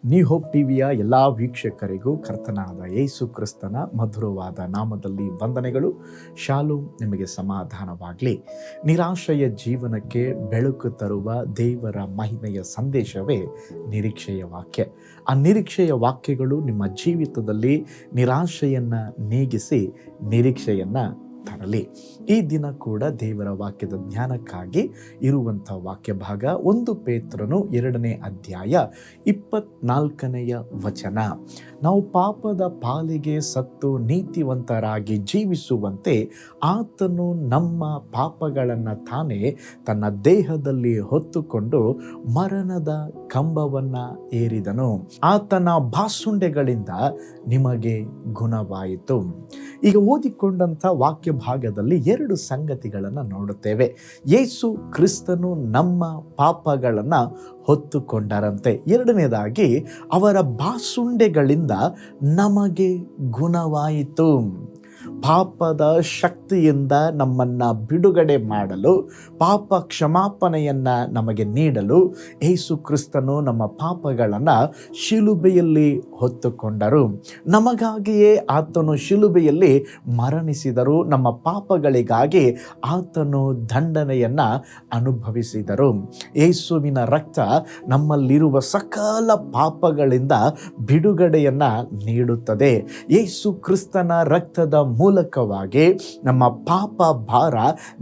New hope ಟಿವಿಯ ಎಲ್ಲ ವೀಕ್ಷಕರಿಗೂ ಕರ್ತನಾದ ಯೇಸು ಕ್ರಿಸ್ತನ ಮಧುರವಾದ ನಾಮದಲ್ಲಿ ವಂದನೆಗಳು. ಶಾಲೋಮ್, ನಿಮಗೆ ಸಮಾಧಾನವಾಗಲಿ. ನಿರಾಶೆಯ ಜೀವನಕ್ಕೆ ಬೆಳಕು ತರುವ ದೇವರ ಮಹಿಮೆಯ ಸಂದೇಶವೇ ನಿರೀಕ್ಷೆಯ ವಾಕ್ಯ. ಆ ನಿರೀಕ್ಷೆಯ ವಾಕ್ಯಗಳು ನಿಮ್ಮ ಜೀವಿತದಲ್ಲಿ ನಿರಾಶೆಯನ್ನು ನೀಗಿಸಿ ನಿರೀಕ್ಷೆಯನ್ನು ತರಲಿ. ಈ ದಿನ ಕೂಡ ದೇವರ ವಾಕ್ಯದ ಜ್ಞಾನಕ್ಕಾಗಿ ಇರುವಂಥ ವಾಕ್ಯ ಭಾಗ 1 ಪೇತ್ರನು 2ನೇ ಅಧ್ಯಾಯ 24ನೇ ವಚನ. ನಾವು ಪಾಪದ ಪಾಲಿಗೆ ಸತ್ತು ನೀತಿವಂತರಾಗಿ ಜೀವಿಸುವಂತೆ ಆತನು ನಮ್ಮ ಪಾಪಗಳನ್ನು ತಾನೇ ತನ್ನ ದೇಹದಲ್ಲಿ ಹೊತ್ತುಕೊಂಡು ಮರಣದ ಕಂಬವನ್ನು ಏರಿದನು. ಆತನ ಬಾಸುಂಡೆಗಳಿಂದ ನಿಮಗೆ ಗುಣವಾಯಿತು. ಈಗ ಓದಿಕೊಂಡಂಥ ವಾಕ್ಯ ಭಾಗದಲ್ಲಿ 2 ಸಂಗತಿಗಳನ್ನು ನೋಡುತ್ತೇವೆ. ಯೇಸು ಕ್ರಿಸ್ತನು ನಮ್ಮ ಪಾಪಗಳನ್ನು ಹೊತ್ತುಕೊಂಡರಂತೆ. 2ನೇದಾಗಿ ಅವರ ಬಾಸುಂಡೆಗಳಿಂದ ನಮಗೆ ಗುಣವಾಯಿತು. ಪಾಪದ ಶಕ್ತಿಯಿಂದ ನಮ್ಮನ್ನು ಬಿಡುಗಡೆ ಮಾಡಲು, ಪಾಪ ಕ್ಷಮಾಪಣೆಯನ್ನು ನಮಗೆ ನೀಡಲು ಯೇಸು ಕ್ರಿಸ್ತನು ನಮ್ಮ ಪಾಪಗಳನ್ನು ಶಿಲುಬೆಯಲ್ಲಿ ಹೊತ್ತುಕೊಂಡರು. ನಮಗಾಗಿಯೇ ಆತನು ಶಿಲುಬೆಯಲ್ಲಿ ಮರಣಿಸಿದರು. ನಮ್ಮ ಪಾಪಗಳಿಗಾಗಿ ಆತನು ದಂಡನೆಯನ್ನು ಅನುಭವಿಸಿದರು. ಯೇಸುವಿನ ರಕ್ತ ನಮ್ಮಲ್ಲಿರುವ ಸಕಲ ಪಾಪಗಳಿಂದ ಬಿಡುಗಡೆಯನ್ನು ನೀಡುತ್ತದೆ. ಯೇಸು ಕ್ರಿಸ್ತನ ರಕ್ತದ ಮೂಲಕವಾಗಿ ನಮ್ಮ ಪಾಪ ಭಾರ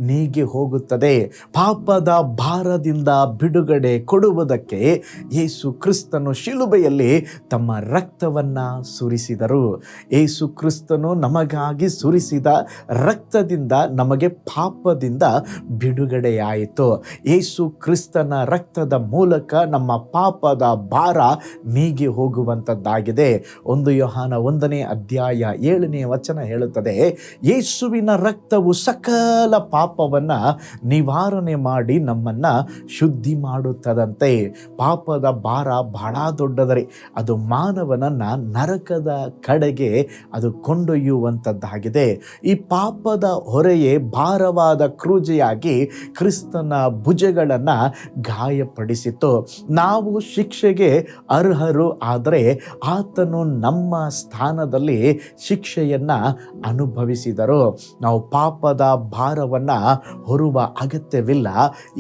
ನೀಗಿ ಹೋಗುತ್ತದೆ. ಪಾಪದ ಭಾರದಿಂದ ಬಿಡುಗಡೆ ಕೊಡುವುದಕ್ಕೆ ಯೇಸು ಕ್ರಿಸ್ತನು ಶಿಲುಬೆಯಲ್ಲಿ ತಮ್ಮ ರಕ್ತವನ್ನು ಸುರಿಸಿದರು. ಯೇಸು ಕ್ರಿಸ್ತನು ನಮಗಾಗಿ ಸುರಿಸಿದ ರಕ್ತದಿಂದ ನಮಗೆ ಪಾಪದಿಂದ ಬಿಡುಗಡೆಯಾಯಿತು. ಯೇಸು ಕ್ರಿಸ್ತನ ರಕ್ತದ ಮೂಲಕ ನಮ್ಮ ಪಾಪದ ಭಾರ ನೀಗಿ ಹೋಗುವಂಥದ್ದಾಗಿದೆ. 1 ಯೋಹಾನ 1ನೇ ಅಧ್ಯಾಯ 7ನೇ ವಚನ ಹೇಳುತ್ತದೆ, ಯೇಸುವಿನ ರಕ್ತವು ಸಕಲ ಪಾಪವನ್ನು ನಿವಾರಣೆ ಮಾಡಿ ನಮ್ಮನ್ನು ಶುದ್ಧಿ ಮಾಡುತ್ತದಂತೆ. ಪಾಪದ ಭಾರ ಬಹಳ ದೊಡ್ಡದರೆ ಅದು ಮಾನವನನ್ನು ನರಕದ ಕಡೆಗೆ ಅದು ಕೊಂಡೊಯ್ಯುವಂಥದ್ದಾಗಿದೆ. ಈ ಪಾಪದ ಹೊರೆಯೇ ಭಾರವಾದ ಕ್ರೂಜೆಯಾಗಿ ಕ್ರಿಸ್ತನ ಭುಜಗಳನ್ನು ಗಾಯಪಡಿಸಿತು. ನಾವು ಶಿಕ್ಷೆಗೆ ಅರ್ಹರು, ಆದರೆ ಆತನು ನಮ್ಮ ಸ್ಥಾನದಲ್ಲಿ ಶಿಕ್ಷೆಯನ್ನು ಅನುಭವಿಸಿದರು. ನಾವು ಪಾಪದ ಭಾರವನ್ನು ಹೊರುವ ಅಗತ್ಯವಿಲ್ಲ.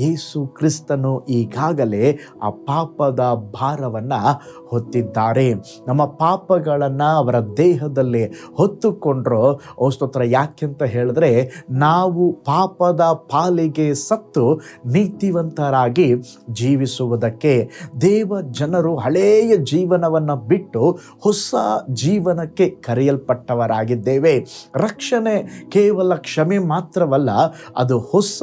ಯೇಸು ಕ್ರಿಸ್ತನು ಈಗಾಗಲೇ ಆ ಪಾಪದ ಭಾರವನ್ನು ಹೊತ್ತಿದ್ದಾರೆ. ನಮ್ಮ ಪಾಪಗಳನ್ನು ಅವರ ದೇಹದಲ್ಲಿ ಹೊತ್ತುಕೊಂಡ್ರು. ಸ್ತೋತ್ರ. ಯಾಕೆಂತ ಹೇಳಿದ್ರೆ, ನಾವು ಪಾಪದ ಪಾಲಿಗೆ ಸತ್ತು ನೀತಿವಂತರಾಗಿ ಜೀವಿಸುವುದಕ್ಕೆ. ದೇವ ಜನರು ಹಳೆಯ ಜೀವನವನ್ನು ಬಿಟ್ಟು ಹೊಸ ಜೀವನಕ್ಕೆ ಕರೆಯಲ್ಪಟ್ಟವರಾಗಿದ್ದೇವೆ. ರಕ್ಷಣೆ ಕೇವಲ ಕ್ಷಮೆ ಮಾತ್ರವಲ್ಲ, ಅದು ಹೊಸ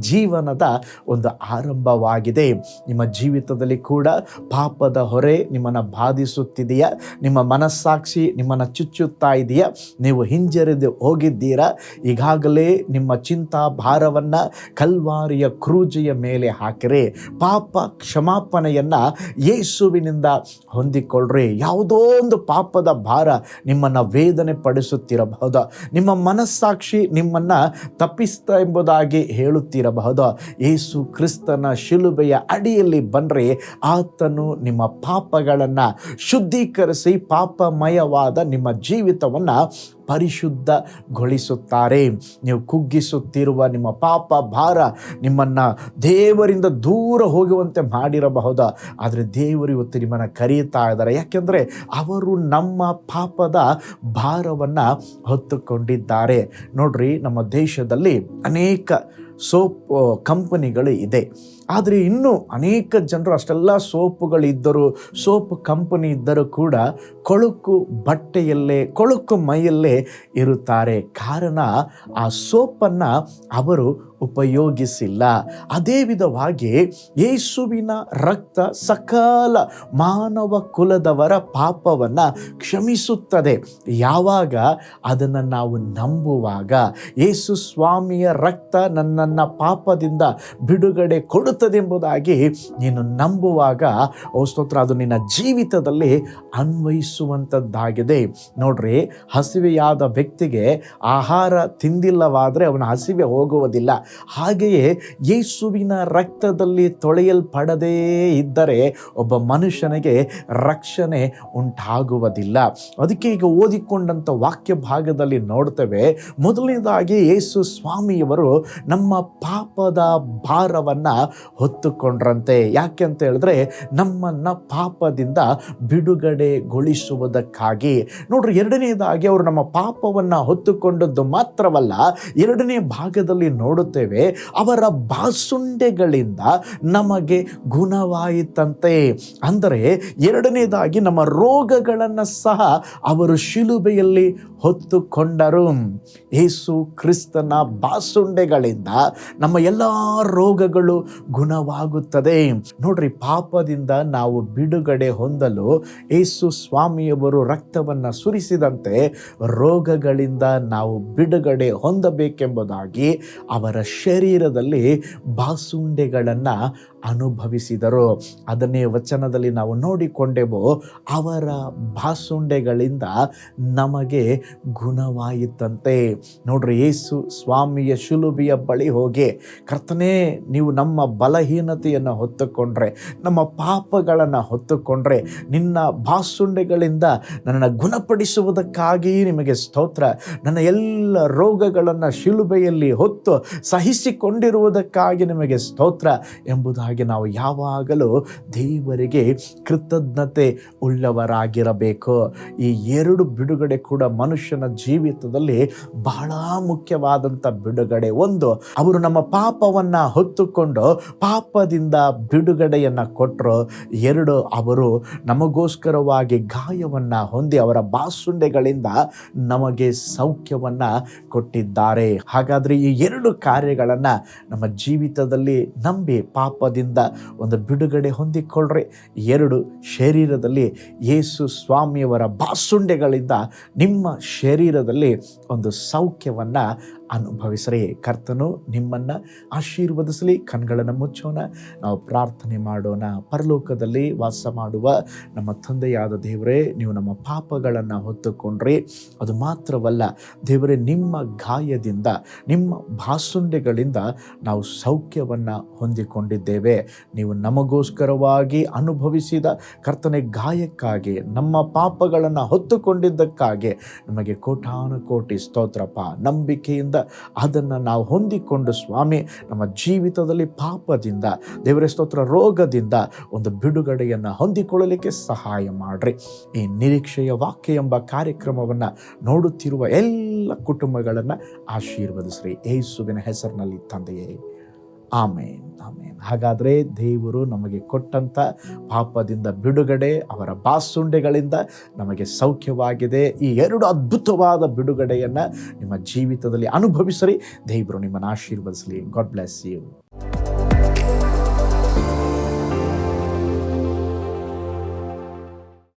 ಜೀವನದ ಒಂದು ಆರಂಭವಾಗಿದೆ. ನಿಮ್ಮ ಜೀವಿತದಲ್ಲಿ ಕೂಡ ಪಾಪದ ಹೊರೆ ನಿಮ್ಮನ್ನು ಬಾಧಿಸುತ್ತಿದೆಯಾ? ನಿಮ್ಮ ಮನಸ್ಸಾಕ್ಷಿ ನಿಮ್ಮನ್ನು ಚುಚ್ಚುತ್ತಾ ಇದೆಯಾ? ನೀವು ಹಿಂಜರಿದು ಹೋಗಿದ್ದೀರಾ? ಈಗಾಗಲೇ ನಿಮ್ಮ ಚಿಂತಾ ಭಾರವನ್ನು ಕಲ್ವಾರಿಯ ಕ್ರೂಜೆಯ ಮೇಲೆ ಹಾಕಿರಿ. ಪಾಪ ಕ್ಷಮಾಪಣೆಯನ್ನು ಯೇಸುವಿನಿಂದ ಹೊಂದಿಕೊಳ್ಳ್ರಿ. ಯಾವುದೋ ಒಂದು ಪಾಪದ ಭಾರ ನಿಮ್ಮನ್ನು ವೇದನೆ ಪಡಿಸುತ್ತಿರಬಹುದು. ನಿಮ್ಮ ಮನಸ್ಸಾಕ್ಷಿ ನಿಮ್ಮನ್ನು ತಪ್ಪಿಸ್ತಾ ಎಂಬುದಾಗಿ ಹೇಳುತ್ತಿರಬಹುದು. ಯೇಸು ಕ್ರಿಸ್ತನ ಶಿಲುಬೆಯ ಅಡಿಯಲ್ಲಿ ಬನ್ರಿ. ಆತನು ನಿಮ್ಮ ಪಾಪಗಳನ್ನು ಶುದ್ಧೀಕರಿಸಿ ಪಾಪಮಯವಾದ ನಿಮ್ಮ ಜೀವಿತವನ್ನು ಪರಿಶುದ್ಧಗೊಳಿಸುತ್ತಾರೆ. ನೀವು ಕುಗ್ಗಿಸುತ್ತಿರುವ ನಿಮ್ಮ ಪಾಪ ಭಾರ ನಿಮ್ಮನ್ನು ದೇವರಿಂದ ದೂರ ಹೋಗುವಂತೆ ಮಾಡಿರಬಹುದು, ಆದರೆ ದೇವರು ಇವತ್ತು ನಿಮ್ಮನ್ನು ಕರೆಯುತ್ತಾ ಇದ್ದಾರೆ. ಯಾಕೆಂದರೆ ಅವರು ನಮ್ಮ ಪಾಪದ ಭಾರವನ್ನು ಹೊತ್ತುಕೊಂಡಿದ್ದಾರೆ. ನೋಡ್ರಿ, ನಮ್ಮ ದೇಶದಲ್ಲಿ ಅನೇಕ ಸೋಪ್ ಕಂಪನಿಗಳು ಇದೆ, ಆದರೆ ಇನ್ನೂ ಅನೇಕ ಜನರು ಅಷ್ಟೆಲ್ಲ ಸೋಪುಗಳಿದ್ದರೂ, ಸೋಪ್ ಕಂಪನಿ ಇದ್ದರೂ ಕೂಡ ಕೊಳುಕು ಬಟ್ಟೆಯಲ್ಲೇ, ಕೊಳುಕು ಮೈಯಲ್ಲೇ ಇರುತ್ತಾರೆ. ಕಾರಣ, ಆ ಸೋಪನ್ನು ಅವರು ಉಪಯೋಗಿಸಿಲ್ಲ. ಅದೇ ವಿಧವಾಗಿ ಯೇಸುವಿನ ರಕ್ತ ಸಕಲ ಮಾನವ ಕುಲದವರ ಪಾಪವನ್ನು ಕ್ಷಮಿಸುತ್ತದೆ. ಯಾವಾಗ ಅದನ್ನು ನಾವು ನಂಬುವಾಗ. ಯೇಸು ಸ್ವಾಮಿಯ ರಕ್ತ ನನ್ನನ್ನು ಪಾಪದಿಂದ ಬಿಡುಗಡೆ ಕೊಡುತ್ತದೆ ಬರುತ್ತದೆ ಎಂಬುದಾಗಿ ನೀನು ನಂಬುವಾಗ ಸ್ತೋತ್ರ, ಅದು ನಿನ್ನ ಜೀವಿತದಲ್ಲಿ ಅನ್ವಯಿಸುವಂಥದ್ದಾಗಿದೆ. ನೋಡ್ರಿ, ಹಸಿವೆಯಾದ ವ್ಯಕ್ತಿಗೆ ಆಹಾರ ತಿಂದಿಲ್ಲವಾದರೆ ಅವನ ಹಸಿವೆ ಹೋಗುವುದಿಲ್ಲ. ಹಾಗೆಯೇ ಯೇಸುವಿನ ರಕ್ತದಲ್ಲಿ ತೊಳೆಯಲ್ಪಡದೇ ಇದ್ದರೆ ಒಬ್ಬ ಮನುಷ್ಯನಿಗೆ ರಕ್ಷಣೆ ಉಂಟಾಗುವುದಿಲ್ಲ. ಅದಕ್ಕೆ ಈಗ ಓದಿಕೊಂಡಂಥ ವಾಕ್ಯ ಭಾಗದಲ್ಲಿ ನೋಡ್ತೇವೆ, ಮೊದಲನೇದಾಗಿ ಯೇಸು ಸ್ವಾಮಿಯವರು ನಮ್ಮ ಪಾಪದ ಭಾರವನ್ನು ಹೊತ್ತುಕೊಂಡ್ರಂತೆ. ಯಾಕೆ ಅಂತ ಹೇಳಿದ್ರೆ, ನಮ್ಮನ್ನ ಪಾಪದಿಂದ ಬಿಡುಗಡೆಗೊಳಿಸುವುದಕ್ಕಾಗಿ. ನೋಡ್ರಿ, ಎರಡನೇದಾಗಿ ಅವರು ನಮ್ಮ ಪಾಪವನ್ನು ಹೊತ್ತುಕೊಂಡದ್ದು ಮಾತ್ರವಲ್ಲ, ಎರಡನೇ ಭಾಗದಲ್ಲಿ ನೋಡುತ್ತೇವೆ, ಅವರ ಬಾಸುಂಡೆಗಳಿಂದ ನಮಗೆ ಗುಣವಾಯಿತಂತೆ. ಅಂದರೆ ಎರಡನೇದಾಗಿ ನಮ್ಮ ರೋಗಗಳನ್ನು ಸಹ ಅವರು ಶಿಲುಬೆಯಲ್ಲಿ ಹೊತ್ತುಕೊಂಡರು. ಯೇಸು ಕ್ರಿಸ್ತನ ಬಾಸುಂಡೆಗಳಿಂದ ನಮ್ಮ ಎಲ್ಲ ರೋಗಗಳು ಗುಣವಾಗುತ್ತದೆ. ನೋಡ್ರಿ, ಪಾಪದಿಂದ ನಾವು ಬಿಡುಗಡೆ ಹೊಂದಲು ಯೇಸು ಸ್ವಾಮಿಯವರು ರಕ್ತವನ್ನು ಸುರಿಸಿದಂತೆ ರೋಗಗಳಿಂದ ನಾವು ಬಿಡುಗಡೆ ಹೊಂದಬೇಕೆಂಬುದಾಗಿ ಅವರ ಶರೀರದಲ್ಲಿ ಬಾಸುಂಡೆಗಳನ್ನು ಅನುಭವಿಸಿದರು. ಅದನ್ನೇ ವಚನದಲ್ಲಿ ನಾವು ನೋಡಿಕೊಂಡೆವು. ಅವರ ಬಾಸುಂಡೆಗಳಿಂದ ನಮಗೆ ಗುಣವಾಯಿತಂತೆ. ನೋಡ್ರಿ, ಯೇಸು ಸ್ವಾಮಿಯ ಶಿಲುಬೆಯ ಬಳಿ ಹೋಗಿ, ಕರ್ತನೇ, ನೀವು ನಮ್ಮ ಬಲಹೀನತೆಯನ್ನು ಹೊತ್ತುಕೊಂಡ್ರೆ, ನಮ್ಮ ಪಾಪಗಳನ್ನು ಹೊತ್ತುಕೊಂಡ್ರೆ, ನಿನ್ನ ಬಾಸುಂಡೆಗಳಿಂದ ನನ್ನನ್ನು ಗುಣಪಡಿಸುವುದಕ್ಕಾಗಿ ನಿಮಗೆ ಸ್ತೋತ್ರ. ನನ್ನ ಎಲ್ಲ ರೋಗಗಳನ್ನು ಶಿಲುಬೆಯಲ್ಲಿ ಹೊತ್ತು ಸಹಿಸಿಕೊಂಡಿರುವುದಕ್ಕಾಗಿ ನಿಮಗೆ ಸ್ತೋತ್ರ ಎಂಬುದಾಗಿ ನಾವು ಯಾವಾಗಲೂ ದೇವರಿಗೆ ಕೃತಜ್ಞತೆ ಉಳ್ಳವರಾಗಿರಬೇಕು. ಈ ಎರಡು ಬಿಡುಗಡೆ ಕೂಡ ಮನುಷ್ಯನ ಜೀವಿತದಲ್ಲಿ ಬಹಳ ಮುಖ್ಯವಾದಂಥ ಬಿಡುಗಡೆ. ಒಂದು, ಅವರು ನಮ್ಮ ಪಾಪವನ್ನು ಹೊತ್ತುಕೊಂಡು ಪಾಪದಿಂದ ಬಿಡುಗಡೆಯನ್ನು ಕೊಟ್ಟರು. ಎರಡು, ಅವರು ನಮಗೋಸ್ಕರವಾಗಿ ಗಾಯವನ್ನು ಹೊಂದಿ ಅವರ ಬಾಸುಂಡೆಗಳಿಂದ ನಮಗೆ ಸೌಖ್ಯವನ್ನು ಕೊಟ್ಟಿದ್ದಾರೆ. ಹಾಗಾದರೆ ಈ ಎರಡು ಕಾರ್ಯಗಳನ್ನು ನಮ್ಮ ಜೀವಿತದಲ್ಲಿ ನಂಬಿ ಪಾಪದಿಂದ ಒಂದು ಬಿಡುಗಡೆ ಹೊಂದಿಕೊಳ್ಳ್ರಿ. ಎರಡು, ಶರೀರದಲ್ಲಿ ಯೇಸು ಸ್ವಾಮಿಯವರ ಬಾಸುಂಡೆಗಳಿಂದ ನಿಮ್ಮ ಶರೀರದಲ್ಲಿ ಒಂದು ಸೌಖ್ಯವನ್ನು ಅನುಭವಿಸ್ರಿ. ಕರ್ತನು ನಿಮ್ಮನ್ನು ಆಶೀರ್ವದಿಸಲಿ. ಕಣ್ಗಳನ್ನು ಮುಚ್ಚೋಣ, ನಾವು ಪ್ರಾರ್ಥನೆ ಮಾಡೋಣ. ಪರಲೋಕದಲ್ಲಿ ವಾಸ ಮಾಡುವ ನಮ್ಮ ತಂದೆಯಾದ ದೇವರೇ, ನೀವು ನಮ್ಮ ಪಾಪಗಳನ್ನು ಹೊತ್ತುಕೊಂಡ್ರಿ. ಅದು ಮಾತ್ರವಲ್ಲ ದೇವರೇ, ನಿಮ್ಮ ಗಾಯದಿಂದ, ನಿಮ್ಮ ಬಾಸುಂಡೆಗಳಿಂದ ನಾವು ಸೌಖ್ಯವನ್ನು ಹೊಂದಿಕೊಂಡಿದ್ದೇವೆ. ನೀವು ನಮಗೋಸ್ಕರವಾಗಿ ಅನುಭವಿಸಿದ ಕರ್ತನೆ ಗಾಯಕ್ಕಾಗಿ, ನಮ್ಮ ಪಾಪಗಳನ್ನು ಹೊತ್ತುಕೊಂಡಿದ್ದಕ್ಕಾಗಿ ನಿಮಗೆ ಕೋಟಾನು ಕೋಟಿ ಸ್ತೋತ್ರಪ್ಪ. ನಂಬಿಕೆಯಿಂದ ಅದನ್ನು ನಾವು ಹೊಂದಿಕೊಂಡು ಸ್ವಾಮಿ, ನಮ್ಮ ಜೀವಿತದಲ್ಲಿ ಪಾಪದಿಂದ, ದೇವರೇ ಸ್ತೋತ್ರ, ರೋಗದಿಂದ ಒಂದು ಬಿಡುಗಡೆಯನ್ನು ಹೊಂದಿಕೊಳ್ಳಲಿಕ್ಕೆ ಸಹಾಯ ಮಾಡ್ರಿ. ಈ ನಿರೀಕ್ಷೆಯ ವಾಕ್ಯ ಎಂಬ ಕಾರ್ಯಕ್ರಮವನ್ನು ನೋಡುತ್ತಿರುವ ಎಲ್ಲ ಕುಟುಂಬಗಳನ್ನು ಆಶೀರ್ವದಿಸ್ರಿ. ಯೇಸುವಿನ ಹೆಸರಿನಲ್ಲಿ ತಂದೆಯೇ, ಆಮೇನ್, ಆಮೇನ್. ಹಾಗಾದರೆ ದೇವರು ನಮಗೆ ಕೊಟ್ಟಂಥ ಪಾಪದಿಂದ ಬಿಡುಗಡೆ, ಅವರ ಬಾಸುಂಡೆಗಳಿಂದ ನಮಗೆ ಸೌಖ್ಯವಾಗಿದೆ. ಈ ಎರಡು ಅದ್ಭುತವಾದ ಬಿಡುಗಡೆಯನ್ನು ನಿಮ್ಮ ಜೀವಿತದಲ್ಲಿ ಅನುಭವಿಸಿರಿ. ದೇವರು ನಿಮ್ಮನ್ನು ಆಶೀರ್ವದಿಸಲಿ. God bless you.